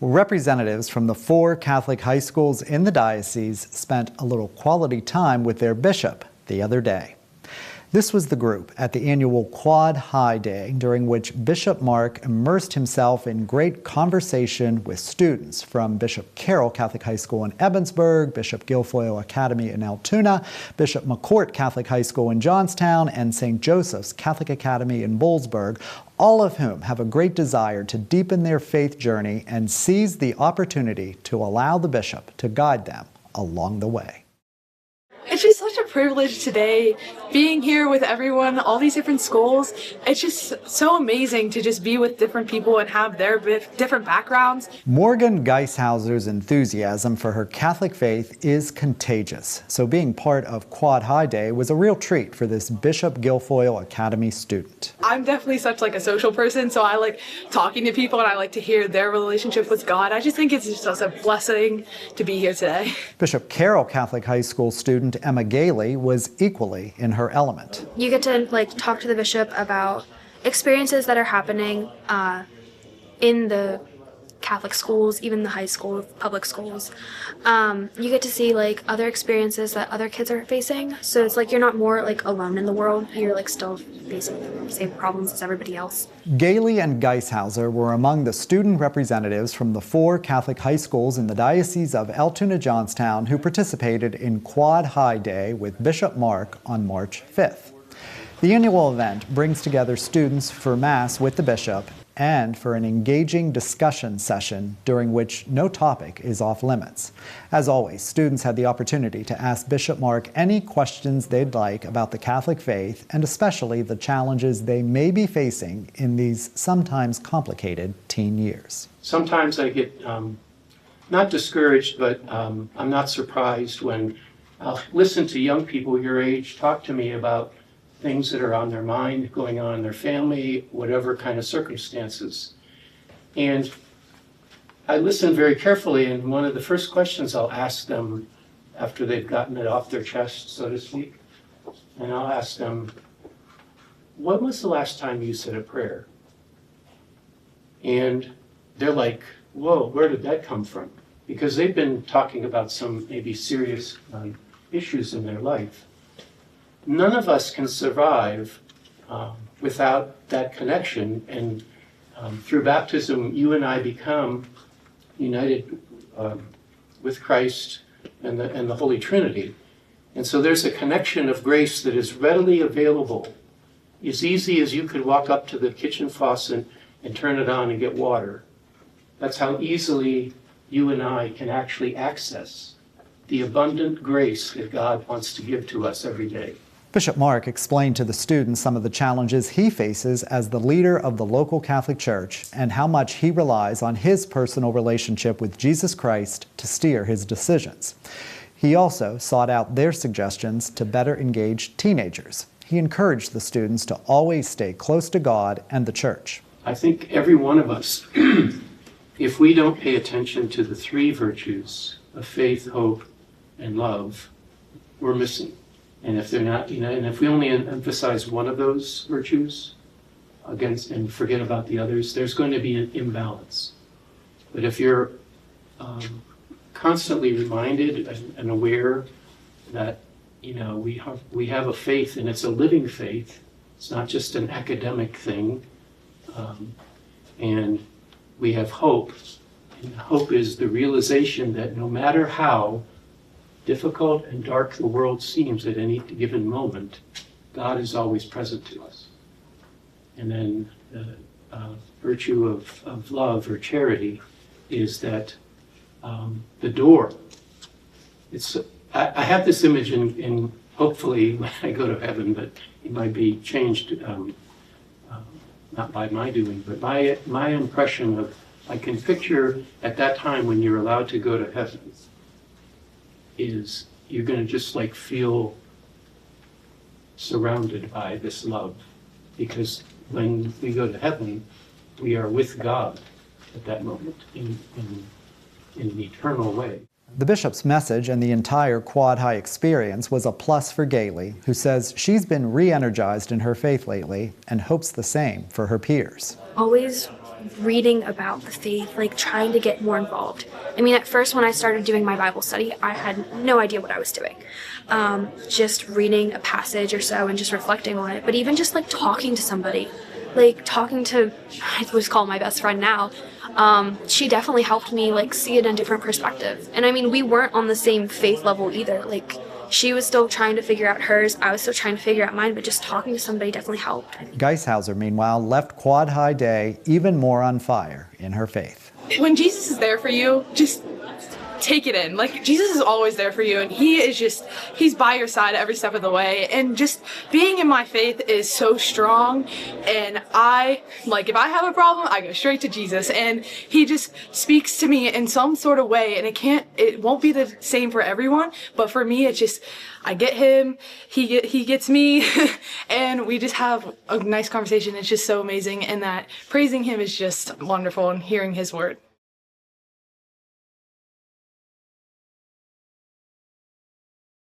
Representatives from the 4 Catholic high schools in the diocese spent a little quality time with their bishop the other day. This was the group at the annual Quad High Day, during which Bishop Mark immersed himself in great conversation with students from Bishop Carroll Catholic High School in Ebensburg, Bishop Guilfoyle Academy in Altoona, Bishop McCort Catholic High School in Johnstown, and St. Joseph's Catholic Academy in Boalsburg, all of whom have a great desire to deepen their faith journey and seize the opportunity to allow the bishop to guide them along the way. It's just such a privilege today, being here with everyone, all these different schools. It's just so amazing to just be with different people and have their different backgrounds. Morgan Geishauser's enthusiasm for her Catholic faith is contagious, so being part of Quad High Day was a real treat for this Bishop Guilfoyle Academy student. I'm definitely such a social person, so I like talking to people and I like to hear their relationship with God. I just think it's just a blessing to be here today. Bishop Carroll Catholic High School student Emma Gailey was equally in her element. You get to talk to the bishop about experiences that are happening in the Catholic schools, even the high school, public schools. You get to see other experiences that other kids are facing. So it's you're not more alone in the world. You're still facing the same problems as everybody else. Gailey and Geishauser were among the student representatives from the 4 Catholic high schools in the Diocese of Altoona-Johnstown who participated in Quad High Day with Bishop Mark on March 5th. The annual event brings together students for Mass with the bishop and for an engaging discussion session during which no topic is off limits. As always, students had the opportunity to ask Bishop Mark any questions they'd like about the Catholic faith and especially the challenges they may be facing in these sometimes complicated teen years. Sometimes I get not discouraged, but I'm not surprised when I'll listen to young people your age talk to me about things that are on their mind, going on in their family, whatever kind of circumstances. And I listen very carefully, and one of the first questions I'll ask them after they've gotten it off their chest, so to speak, and I'll ask them, when was the last time you said a prayer? And they're like, whoa, where did that come from? Because they've been talking about some maybe serious issues in their life. None of us can survive without that connection, and through baptism, you and I become united with Christ and the Holy Trinity. And so there's a connection of grace that is readily available, as easy as you could walk up to the kitchen faucet and turn it on and get water. That's how easily you and I can actually access the abundant grace that God wants to give to us every day. Bishop Mark explained to the students some of the challenges he faces as the leader of the local Catholic Church and how much he relies on his personal relationship with Jesus Christ to steer his decisions. He also sought out their suggestions to better engage teenagers. He encouraged the students to always stay close to God and the Church. I think every one of us, if we don't pay attention to the 3 virtues of faith, hope, and love, we're missing. And if they're not, and if we only emphasize one of those virtues and forget about the others, there's going to be an imbalance. But if you're constantly reminded and aware that we have a faith, and it's a living faith, it's not just an academic thing, and we have hope. And hope is the realization that no matter how difficult and dark the world seems at any given moment, God is always present to us. And then the virtue of love or charity is that the door. I have this image in hopefully when I go to heaven, but it might be changed, not by my doing, but my impression of, I can picture at that time when you're allowed to go to heaven, is you're going to just feel surrounded by this love, because when we go to heaven, we are with God at that moment in an eternal way. The bishop's message and the entire Quad High experience was a plus for Gailey, who says she's been re-energized in her faith lately and hopes the same for her peers. Always reading about the faith, like trying to get more involved. I mean, at first when I started doing my Bible study, I had no idea what I was doing. Just reading a passage or so and just reflecting on it. But even just like talking to somebody, like talking to, I would call my best friend now, she definitely helped me like see it in a different perspective. And I mean, we weren't on the same faith level either. Like, she was still trying to figure out hers, I was still trying to figure out mine, but just talking to somebody definitely helped. Geishauser, meanwhile, left Quad High Day even more on fire in her faith. When Jesus is there for you, just take it in. Like, Jesus is always there for you, and he's by your side every step of the way. And just being in my faith is so strong. And if I have a problem, I go straight to Jesus, and he just speaks to me in some sort of way. And it won't be the same for everyone, but for me, it's just, I get him, he gets me, and we just have a nice conversation. It's just so amazing, and that praising him is just wonderful, and hearing his word.